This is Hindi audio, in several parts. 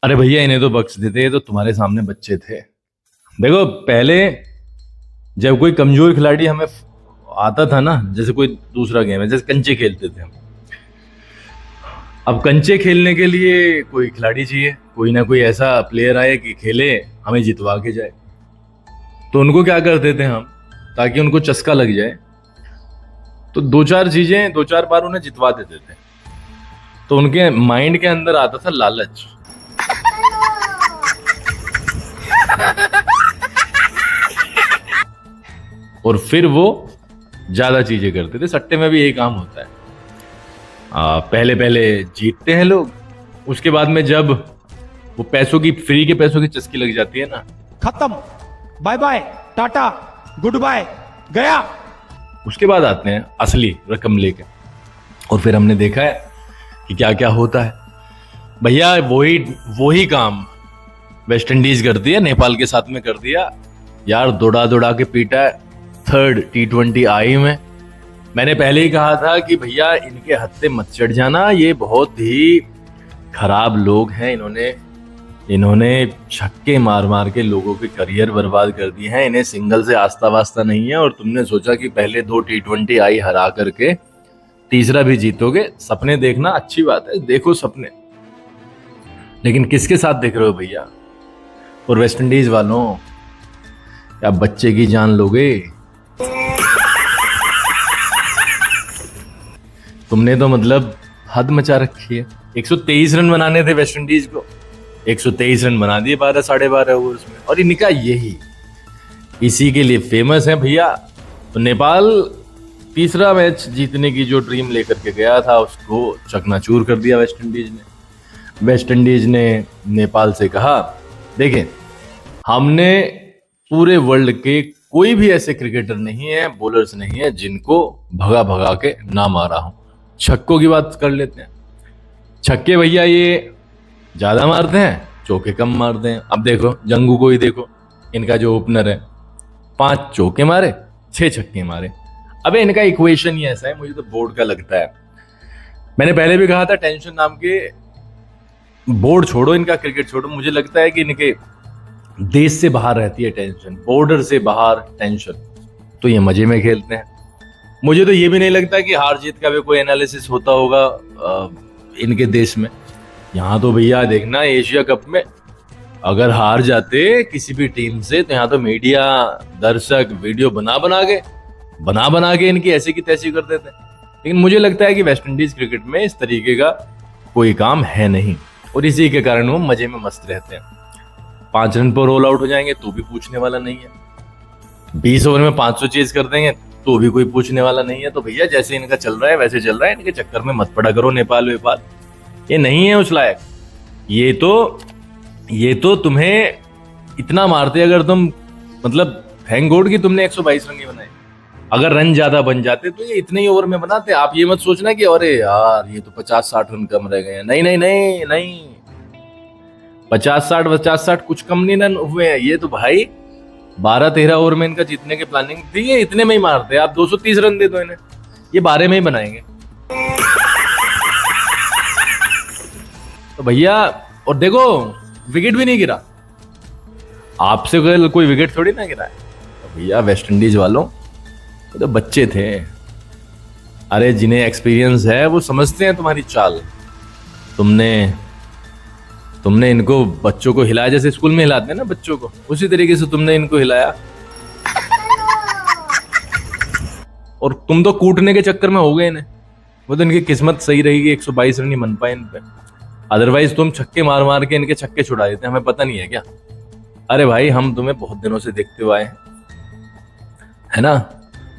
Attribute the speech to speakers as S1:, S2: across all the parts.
S1: अरे भैया इन्हें तो बख्श देते, ये तो तुम्हारे सामने बच्चे थे। देखो पहले जब कोई कमजोर खिलाड़ी हमें आता था ना, जैसे कोई दूसरा गेम है, जैसे कंचे खेलते थे हम। अब कंचे खेलने के लिए कोई खिलाड़ी चाहिए, कोई ना कोई ऐसा प्लेयर आए कि खेले, हमें जितवा के जाए। तो उनको क्या करते थे हम, ताकि उनको चस्का लग जाए, तो दो चार चीजें दो चार बार उन्हें जितवा देते थे। तो उनके माइंड के अंदर आता था लालच। और फिर वो ज्यादा चीजें करते थे। सट्टे में भी यही काम होता है। पहले पहले जीतते हैं लोग, उसके बाद में जब वो पैसों की, फ्री के पैसों की चस्की लग जाती है ना,
S2: खत्म, bye bye, tata, good bye, गया।
S1: उसके बाद आते हैं असली रकम लेके। और फिर हमने देखा है कि क्या क्या होता है। भैया वही वही काम वेस्ट इंडीज करती है, नेपाल के साथ में कर दिया यार, दौड़ा दौड़ा के पीटा है थर्ड T20 आई में। मैंने पहले ही कहा था कि भैया इनके हत्थे मत चढ़ जाना, ये बहुत ही खराब लोग हैं। इन्होंने छक्के मार मार के लोगों के करियर बर्बाद कर दिए हैं। इन्हें सिंगल से आस्ता वास्ता नहीं है। और तुमने सोचा कि पहले 2 T20 आई हरा करके तीसरा भी जीतोगे। सपने देखना अच्छी बात है, देखो सपने, लेकिन किसके साथ देख रहे हो भैया? और वेस्ट इंडीज वालों, क्या बच्चे की जान लोगे? तुमने तो मतलब हद मचा रखी है। 123 रन बनाने थे वेस्ट इंडीज को, 123 रन बना दिए 12 साढ़े 12 ओवर्स में। और इनका यही, इसी के लिए फेमस है भैया। तो नेपाल तीसरा मैच जीतने की जो ड्रीम लेकर के गया था, उसको चकनाचूर कर दिया वेस्ट इंडीज ने। वेस्ट इंडीज ने नेपाल से कहा, देखें हमने पूरे वर्ल्ड के कोई भी ऐसे क्रिकेटर नहीं है, बॉलर्स नहीं है, जिनको भगा भगा के ना मारा हो। छक्कों की बात कर लेते हैं। छक्के भैया ये ज्यादा मारते हैं, चौके कम मारते हैं। अब देखो जंगू को ही देखो, इनका जो ओपनर है, 5 चौके मारे, 6 छक्के मारे। अबे इनका इक्वेशन ही ऐसा है, मुझे तो बोर्ड का लगता है। मैंने पहले भी कहा था, टेंशन नाम के, बोर्ड छोड़ो, इनका क्रिकेट छोड़ो, मुझे लगता है कि इनके देश से बाहर रहती है टेंशन, बॉर्डर से बाहर टेंशन। तो ये मजे में खेलते हैं। मुझे तो ये भी नहीं लगता कि हार जीत का भी कोई एनालिसिस होता होगा इनके देश में। यहाँ तो भैया देखना, एशिया कप में अगर हार जाते किसी भी टीम से, तो यहाँ तो मीडिया, दर्शक वीडियो बना बना के इनकी ऐसी की तैसी कर देते हैं। लेकिन मुझे लगता है कि वेस्ट इंडीज क्रिकेट में इस तरीके का कोई काम है नहीं, और इसी के कारण वो मजे में मस्त रहते हैं। 5 रन पर रोल आउट हो जाएंगे तो भी पूछने वाला नहीं है। 20 ओवर में 500 चेज कर देंगे तो भी कोई पूछने वाला नहीं है। तो भैया जैसे इनका चल रहा है वैसे चल रहा है, इनके चक्कर में मत पड़ा करो नेपाल वेपाल, ये नहीं है उस लायक। ये तो तुम्हें इतना मारते, अगर तुम, मतलब थैंक गॉड कि तुमने 122 रन नहीं बनाए। अगर रन ज्यादा बन जाते तो ये इतने ही ओवर में बनाते। आप ये मत सोचना कि अरे यार ये तो 50-60 रन कम रह गए हैं। नहीं नहीं नहीं नहीं, 50-60 कुछ कम नहीं रन हुए हैं। ये तो भाई 12-13 ओवर में इनका जीतने की प्लानिंग थी, ये इतने में ही मारते। आप 230 रन दे दो इन्हें, ये 12 में ही बनाएंगे। तो भैया, और देखो विकेट भी नहीं गिरा, आपसे कोई विकेट थोड़ी ना गिरा है। तो भैया वेस्ट इंडीज वालों, ये तो बच्चे थे। अरे जिन्हें एक्सपीरियंस है वो समझते हैं तुम्हारी चाल। तुमने इनको, बच्चों को हिलाया जैसे स्कूल में हिलाते हैं ना बच्चों को, उसी तरीके से तुमने इनको हिलाया। और तुम तो कूटने के चक्कर में हो गए इन्हें। वो तो इनकी किस्मत सही रहेगी, 122 रन ही बन पाए इन पे। अदरवाइज तुम छक्के मार मार के इनके छक्के छुड़ा देते, हमें पता नहीं है क्या? अरे भाई हम तुम्हें बहुत दिनों से देखते हुए आए हैं, है ना?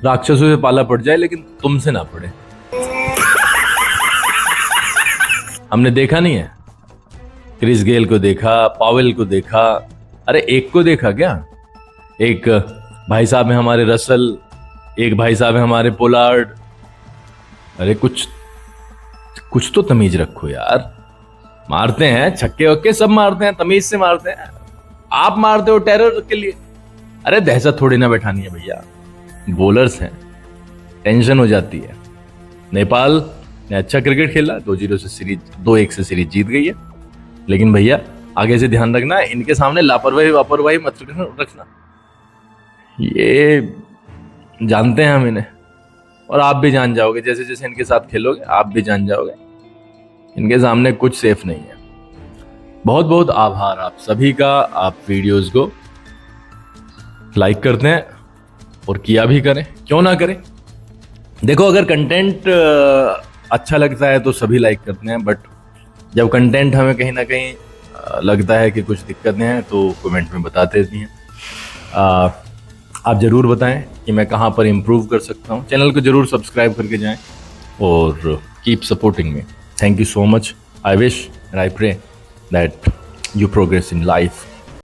S1: राक्षसों से पाला पड़ जाए लेकिन तुमसे ना पड़े। हमने देखा नहीं है, क्रिस गेल को देखा, पावेल को देखा, अरे एक को देखा क्या? एक भाई साहब है हमारे रसल, एक भाई साहब है हमारे पोलार्ड। अरे कुछ तो तमीज रखो यार। मारते हैं छक्के वक्के, सब मारते हैं, तमीज से मारते हैं। आप मारते हो टेरर के लिए। अरे दहशत थोड़ी ना बैठानी है भैया, बॉलर्स हैं, टेंशन हो जाती है। नेपाल ने अच्छा क्रिकेट खेला, 2-1 से सीरीज जीत गई है। लेकिन भैया आगे से ध्यान रखना, इनके सामने लापरवाही वापरवाही मत रखना। ये जानते हैं हम इन्हें, और आप भी जान जाओगे, जैसे जैसे इनके साथ खेलोगे आप भी जान जाओगे, इनके सामने कुछ सेफ नहीं है। बहुत बहुत आभार आप सभी का। आप वीडियोस को लाइक करते हैं और किया भी करें, क्यों ना करें। देखो, अगर कंटेंट अच्छा लगता है तो सभी लाइक करते हैं, बट जब कंटेंट हमें कहीं ना कहीं लगता है कि कुछ दिक्कतें हैं तो कमेंट में बताते भी हैं। आप ज़रूर बताएं कि मैं कहाँ पर इम्प्रूव कर सकता हूँ। चैनल को ज़रूर सब्सक्राइब करके जाएं और keep supporting me. Thank you so much. I wish and I pray that you progress in life